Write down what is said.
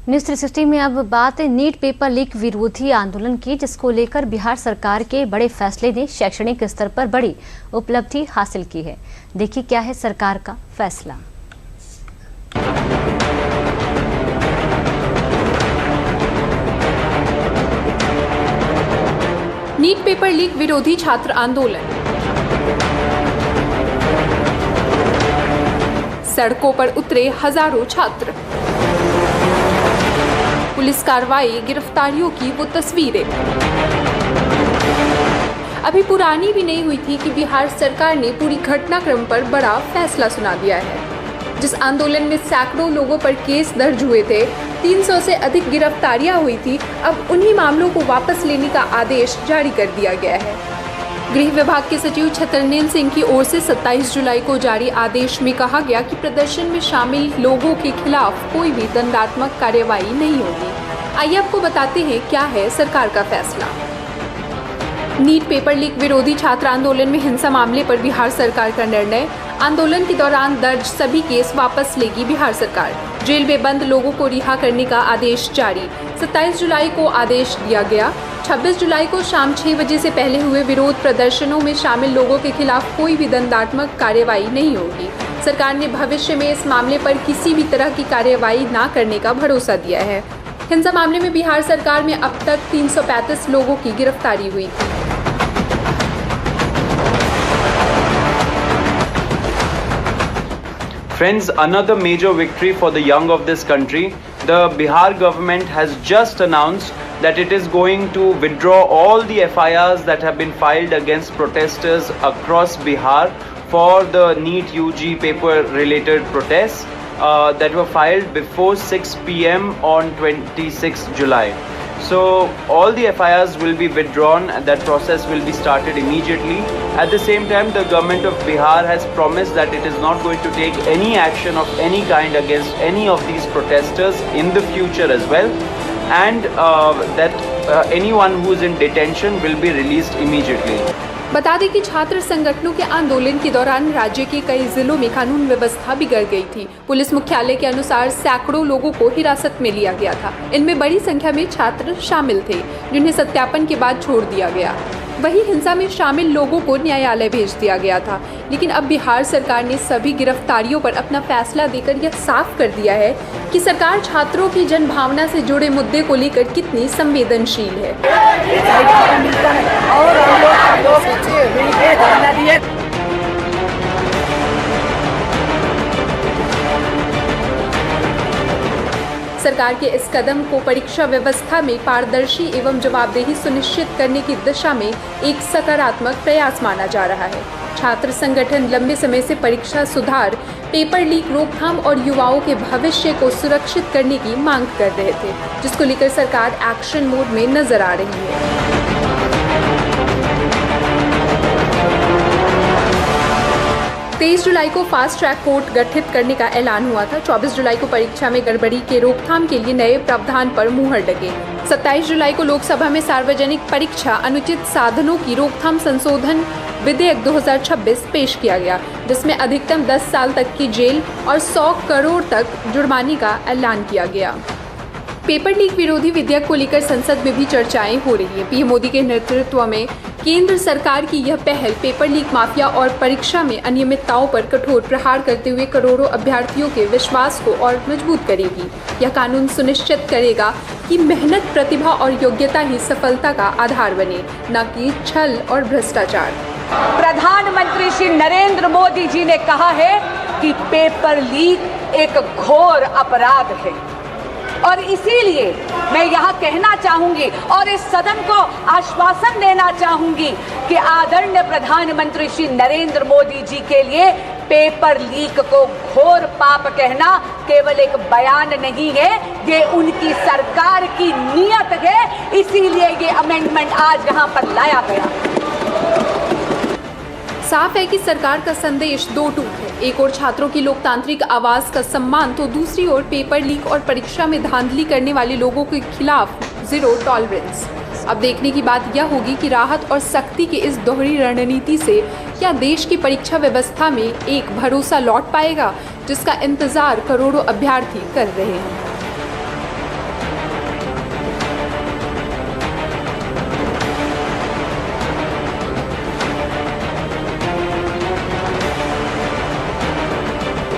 News 360 में अब बात है नीट पेपर लीक विरोधी आंदोलन की, जिसको लेकर बिहार सरकार के बड़े फैसले ने शैक्षणिक स्तर पर बड़ी उपलब्धि हासिल की है। देखिए क्या है सरकार का फैसला। नीट पेपर लीक विरोधी छात्र आंदोलन। सड़कों पर उतरे हजारों छात्र। पुलिस कार्रवाई, गिरफ्तारियों की वो तस्वीरें। अभी पुरानी भी नहीं हुई थी कि बिहार सरकार ने पूरी घटनाक्रम पर बड़ा फैसला सुना दिया है। जिस आंदोलन में सैकड़ों लोगों पर केस दर्ज हुए थे, 300 से अधिक गिरफ्तारियां हुई थी, अब उन्हीं मामलों को वापस लेने का आदेश जारी कर दिया गया है। गृह विभाग के सचिव छतरनेल सिंह की ओर से 27 जुलाई को जारी आदेश में कहा गया कि प्रदर्शन में शामिल लोगों के खिलाफ कोई भी दंडात्मक कार्यवाही नहीं होगी। आइए आपको बताते हैं क्या है सरकार का फैसला। नीट पेपर लीक विरोधी छात्र आंदोलन में हिंसा मामले पर बिहार सरकार का निर्णय। आंदोलन के दौरान दर्ज सभी केस वापस लेगी बिहार सरकार। जेल में बंद लोगों को रिहा करने का आदेश जारी। 27 जुलाई को आदेश दिया गया। 26 जुलाई को शाम 6 बजे से पहले हुए विरोध प्रदर्शनों में शामिल लोगों के खिलाफ कोई भी दंडात्मक कार्यवाही नहीं होगी। सरकार ने भविष्य में इस मामले पर किसी भी तरह की कार्यवाही न करने का भरोसा दिया है। हिंसा मामले में बिहार सरकार में अब तक 335 लोगों की गिरफ्तारी हुई थी। Friends, another major victory for the young of this country. The Bihar government has just announced that it is going to withdraw all the FIRs that have been filed against protesters across Bihar for the NEET UG paper related protests that were filed before 6 PM on 26 July. So all the FIRs will be withdrawn and that process will be started immediately. At the same time, the government of Bihar has promised that it is not going to take any action of any kind against any of these protesters in the future as well, and that anyone who is in detention will be released immediately. बता दें कि छात्र संगठनों के आंदोलन के दौरान राज्य के कई जिलों में कानून व्यवस्था बिगड़ गई थी। पुलिस मुख्यालय के अनुसार सैकड़ों लोगों को हिरासत में लिया गया था। इनमें बड़ी संख्या में छात्र शामिल थे, जिन्हें सत्यापन के बाद छोड़ दिया गया। वहीं हिंसा में शामिल लोगों को न्यायालय भेज दिया गया था। लेकिन अब बिहार सरकार ने सभी गिरफ्तारियों पर अपना फैसला देकर यह साफ कर दिया है कि सरकार छात्रों की जनभावना से जुड़े मुद्दे को लेकर कितनी संवेदनशील है। सरकार के इस कदम को परीक्षा व्यवस्था में पारदर्शी एवं जवाबदेही सुनिश्चित करने की दिशा में एक सकारात्मक प्रयास माना जा रहा है। छात्र संगठन लंबे समय से परीक्षा सुधार, पेपर लीक रोकथाम और युवाओं के भविष्य को सुरक्षित करने की मांग कर रहे थे, जिसको लेकर सरकार एक्शन मोड में नजर आ रही है। 23 जुलाई को फास्ट ट्रैक कोर्ट गठित करने का ऐलान हुआ था। 24 जुलाई को परीक्षा में गड़बड़ी के रोकथाम के लिए नए प्रावधान पर मुहर लगे। 27 जुलाई को लोकसभा में सार्वजनिक परीक्षा अनुचित साधनों की रोकथाम संशोधन विधेयक 2026 पेश किया गया, जिसमें अधिकतम 10 साल तक की जेल और 100 करोड़ तक जुर्माने का ऐलान किया गया। पेपर लीक विरोधी विधेयक को लेकर संसद में भी चर्चाएं हो रही है। पीएम मोदी के नेतृत्व में केंद्र सरकार की यह पहल पेपर लीक माफिया और परीक्षा में अनियमितताओं पर कठोर प्रहार करते हुए करोड़ों अभ्यर्थियों के विश्वास को और मजबूत करेगी। यह कानून सुनिश्चित करेगा कि मेहनत, प्रतिभा और योग्यता ही सफलता का आधार बने, न कि छल और भ्रष्टाचार। प्रधानमंत्री श्री नरेंद्र मोदी जी ने कहा है कि पेपर लीक एक घोर अपराध है, और इसीलिए मैं यहाँ कहना चाहूंगी और इस सदन को आश्वासन देना चाहूंगी कि आदरणीय प्रधानमंत्री श्री नरेंद्र मोदी जी के लिए पेपर लीक को घोर पाप कहना केवल एक बयान नहीं है, ये उनकी सरकार की नीयत है। इसीलिए ये अमेंडमेंट आज यहाँ पर लाया गया। साफ है कि सरकार का संदेश दो टूक है। एक ओर छात्रों की लोकतांत्रिक आवाज का सम्मान, तो दूसरी ओर पेपर लीक और परीक्षा में धांधली करने वाले लोगों के खिलाफ जीरो टॉलरेंस। अब देखने की बात यह होगी कि राहत और सख्ती की इस दोहरी रणनीति से क्या देश की परीक्षा व्यवस्था में एक भरोसा लौट पाएगा, जिसका इंतजार करोड़ों अभ्यर्थी कर रहे हैं।